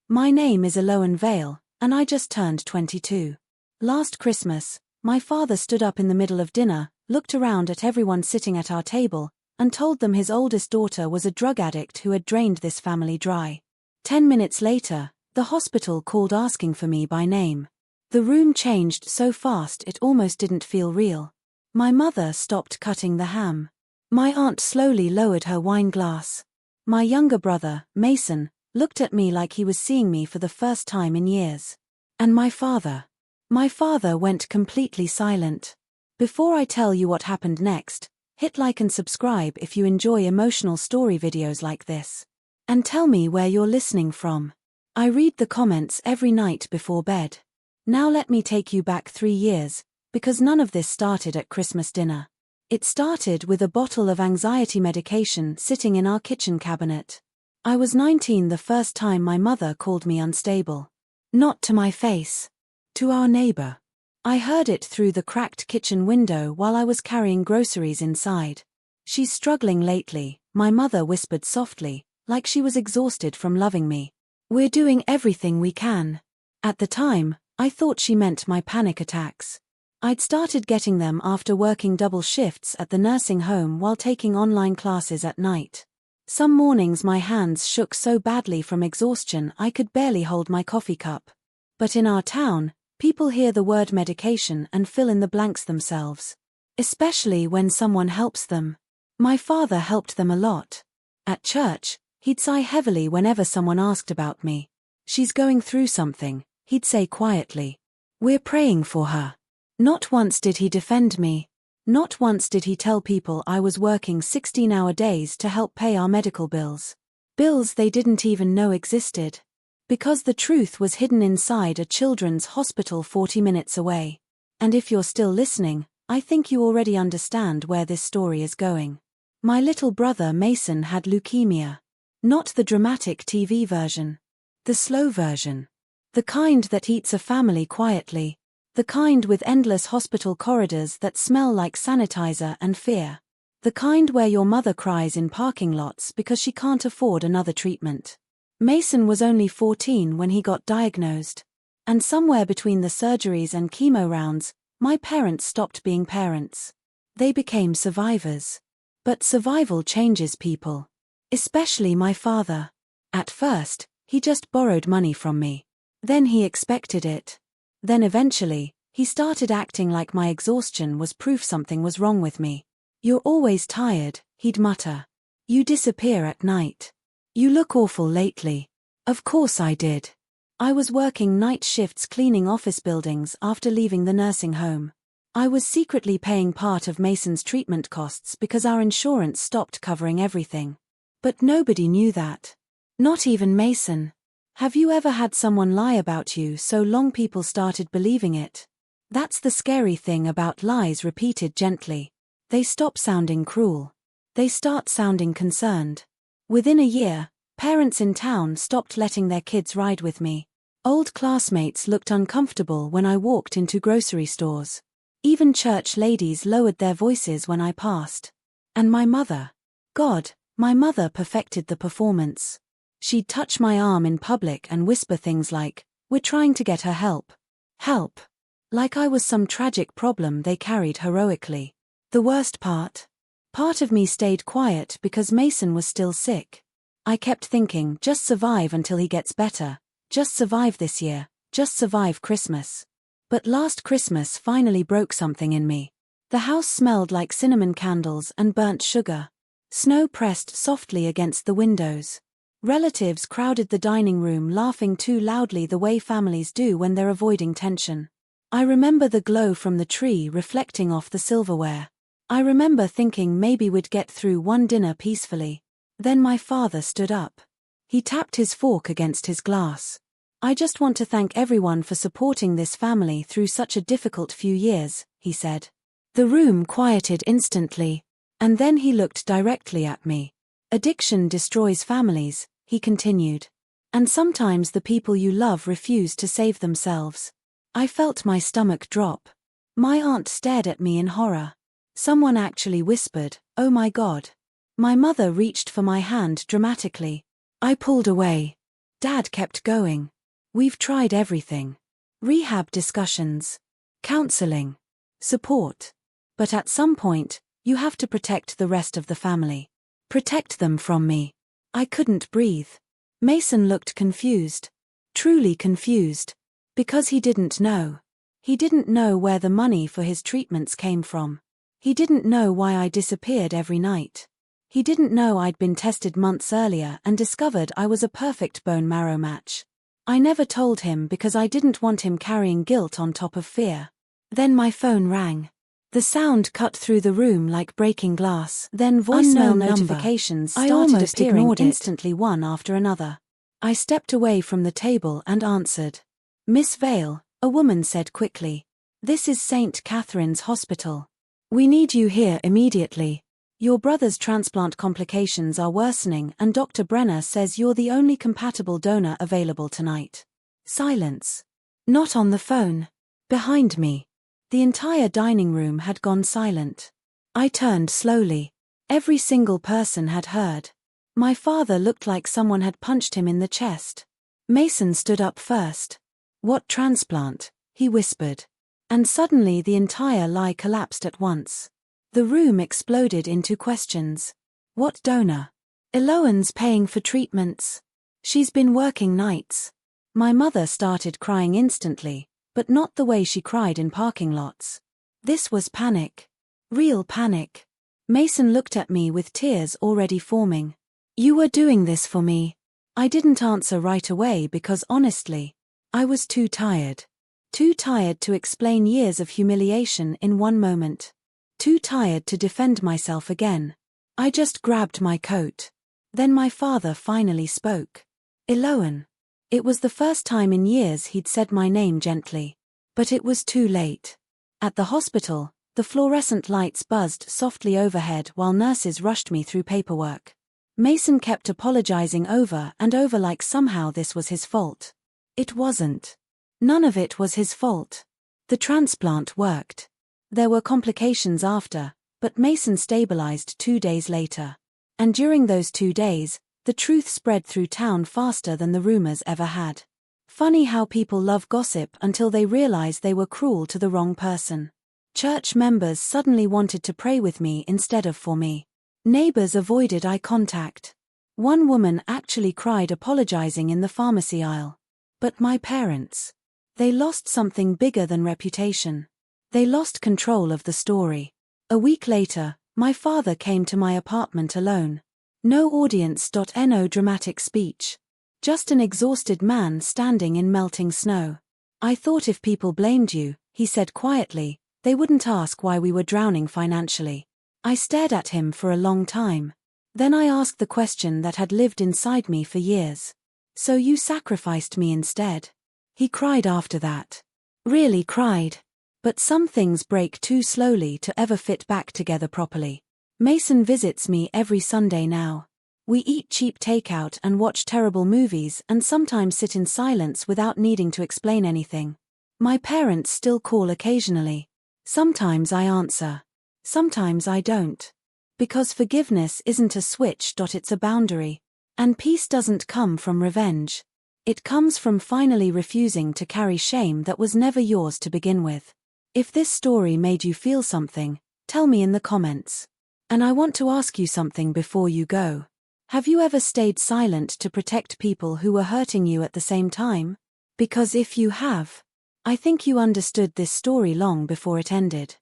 My name is Aloan Vale, and I just turned 22. Last Christmas, my father stood up in the middle of dinner, looked around at everyone sitting at our table, and told them his oldest daughter was a drug addict who had drained this family dry. 10 minutes later, the hospital called asking for me by name. The room changed so fast it almost didn't feel real. My mother stopped cutting the ham. My aunt slowly lowered her wine glass. My younger brother, Mason, looked at me like he was seeing me for the first time in years. And my father went completely silent. Before I tell you what happened next, hit like and subscribe if you enjoy emotional story videos like this. And tell me where you're listening from. I read the comments every night before bed. Now let me take you back 3 years, because none of this started at Christmas dinner. It started with a bottle of anxiety medication sitting in our kitchen cabinet. I was 19 the first time my mother called me unstable. Not to my face. To our neighbor. I heard it through the cracked kitchen window while I was carrying groceries inside. "She's struggling lately," my mother whispered softly, like she was exhausted from loving me. "We're doing everything we can." At the time, I thought she meant my panic attacks. I'd started getting them after working double shifts at the nursing home while taking online classes at night. Some mornings my hands shook so badly from exhaustion I could barely hold my coffee cup. But in our town, people hear the word medication and fill in the blanks themselves. Especially when someone helps them. My father helped them a lot. At church, he'd sigh heavily whenever someone asked about me. "She's going through something," he'd say quietly. "We're praying for her." Not once did he defend me. Not once did he tell people I was working 16-hour days to help pay our medical bills. Bills they didn't even know existed. Because the truth was hidden inside a children's hospital 40 minutes away. And if you're still listening, I think you already understand where this story is going. My little brother Mason had leukemia. Not the dramatic TV version. The slow version. The kind that eats a family quietly. The kind with endless hospital corridors that smell like sanitizer and fear. The kind where your mother cries in parking lots because she can't afford another treatment. Mason was only 14 when he got diagnosed. And somewhere between the surgeries and chemo rounds, my parents stopped being parents. They became survivors. But survival changes people. Especially my father. At first, he just borrowed money from me. Then he expected it. Then eventually, he started acting like my exhaustion was proof something was wrong with me. "You're always tired," he'd mutter. "You disappear at night. You look awful lately." Of course I did. I was working night shifts cleaning office buildings after leaving the nursing home. I was secretly paying part of Mason's treatment costs because our insurance stopped covering everything. But nobody knew that. Not even Mason. Have you ever had someone lie about you so long people started believing it? That's the scary thing about lies repeated gently. They stop sounding cruel. They start sounding concerned. Within a year, parents in town stopped letting their kids ride with me. Old classmates looked uncomfortable when I walked into grocery stores. Even church ladies lowered their voices when I passed. And my mother. God, my mother perfected the performance. She'd touch my arm in public and whisper things like, "We're trying to get her help." Help. Like I was some tragic problem they carried heroically. The worst part of me stayed quiet because Mason was still sick. I kept thinking, just survive until he gets better. Just survive this year. Just survive Christmas. But last Christmas finally broke something in me. The house smelled like cinnamon candles and burnt sugar. Snow pressed softly against the windows. Relatives crowded the dining room laughing too loudly the way families do when they're avoiding tension. I remember the glow from the tree reflecting off the silverware. I remember thinking maybe we'd get through one dinner peacefully. Then my father stood up. He tapped his fork against his glass. "I just want to thank everyone for supporting this family through such a difficult few years," he said. The room quieted instantly. And then he looked directly at me. "Addiction destroys families," he continued. "And sometimes the people you love refuse to save themselves." I felt my stomach drop. My aunt stared at me in horror. Someone actually whispered, "Oh my God." My mother reached for my hand dramatically. I pulled away. Dad kept going. We've tried everything. Rehab discussions. Counseling. Support. But at some point, you have to protect the rest of the family. Protect them from me. I couldn't breathe. Mason looked confused. Truly confused. Because he didn't know. He didn't know where the money for his treatments came from. He didn't know why I disappeared every night. He didn't know I'd been tested months earlier and discovered I was a perfect bone marrow match. I never told him because I didn't want him carrying guilt on top of fear. Then my phone rang. The sound cut through the room like breaking glass. Then voicemail notifications started appearing instantly, one after another. I stepped away from the table and answered. Miss Vale, a woman said quickly. This is St. Catherine's Hospital. We need you here immediately. Your brother's transplant complications are worsening and Dr. Brenner says you're the only compatible donor available tonight. Silence. Not on the phone. Behind me. The entire dining room had gone silent. I turned slowly. Every single person had heard. My father looked like someone had punched him in the chest. Mason stood up first. What transplant? He whispered. And suddenly the entire lie collapsed at once. The room exploded into questions. What donor? Eloan's paying for treatments. She's been working nights. My mother started crying instantly, but not the way she cried in parking lots. This was panic. Real panic. Mason looked at me with tears already forming. You were doing this for me. I didn't answer right away because honestly, I was too tired. Too tired to explain years of humiliation in one moment. Too tired to defend myself again. I just grabbed my coat. Then my father finally spoke. Eloan. It was the first time in years he'd said my name gently. But it was too late. At the hospital, the fluorescent lights buzzed softly overhead while nurses rushed me through paperwork. Mason kept apologizing over and over like somehow this was his fault. It wasn't. None of it was his fault. The transplant worked. There were complications after, but Mason stabilized 2 days later. And during those 2 days, the truth spread through town faster than the rumors ever had. Funny how people love gossip until they realize they were cruel to the wrong person. Church members suddenly wanted to pray with me instead of for me. Neighbors avoided eye contact. One woman actually cried apologizing in the pharmacy aisle. But my parents. They lost something bigger than reputation. They lost control of the story. A week later, my father came to my apartment alone. No audience. No dramatic speech. Just an exhausted man standing in melting snow. I thought if people blamed you, he said quietly, they wouldn't ask why we were drowning financially. I stared at him for a long time. Then I asked the question that had lived inside me for years. So you sacrificed me instead? He cried after that. Really cried. But some things break too slowly to ever fit back together properly. Mason visits me every Sunday now. We eat cheap takeout and watch terrible movies and sometimes sit in silence without needing to explain anything. My parents still call occasionally. Sometimes I answer. Sometimes I don't. Because forgiveness isn't a switch. It's a boundary. And peace doesn't come from revenge. It comes from finally refusing to carry shame that was never yours to begin with. If this story made you feel something, tell me in the comments. And I want to ask you something before you go. Have you ever stayed silent to protect people who were hurting you at the same time? Because if you have, I think you understood this story long before it ended.